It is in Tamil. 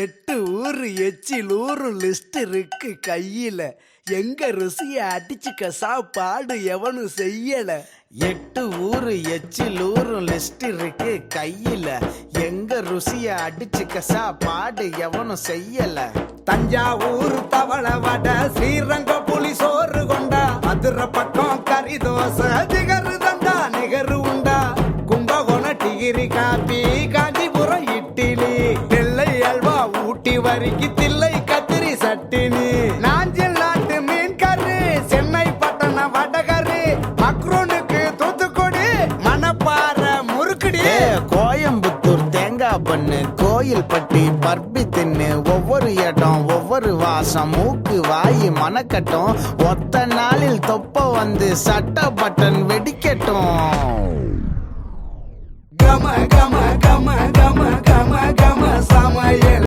8 ஊரு எச்சில் ஊரு லிஸ்ட் இருக்கு கையில. எங்க ருசிய அடிச்சுக்க சாப்பாடு எவனும் செய்யல. 8 ஊரு எச்சில் ஊரு லிஸ்ட் இருக்கு கையில. எங்க ருசிய அடிச்சுக்க சாப்பாடு எவனும் செய்யல. தஞ்சாவூர் தவள வடை, ஸ்ரீரங்கம் புளி சோறு கொண்டா, மதுரை பக்கம் கறி தோசை, ஜிகரு தண்டா நிகரு உண்டா, கும்பகோணம் டிகிரி காப்பி, காஞ்சிபுரம் இட்லி, நெல்லை அல்வா ஊட்டி வரிக்கு தில்லை கத்திரி சட்டினி, நாஞ்சில் நாட்டு மீன் கறி, சென்னை பட்டணம் வடகரி, மக்ரோனுக்கு தூத்துக்குடி, மணப்பாறை முறுக்குடி, கோயம்புத்தூர் தேங்காய் பண்ணு, கோயில் பட்டி பர்பி தின்னு, ஒவ்வொரு இடம் ஒவ்வொரு வாசம், மூக்கு வாயி மணக்கட்டும், ஒத்த நாளில் தொப்ப வந்து சட்ட பட்டன் வெடிக்கட்டும். கம கம கம கம கம கம சமையல்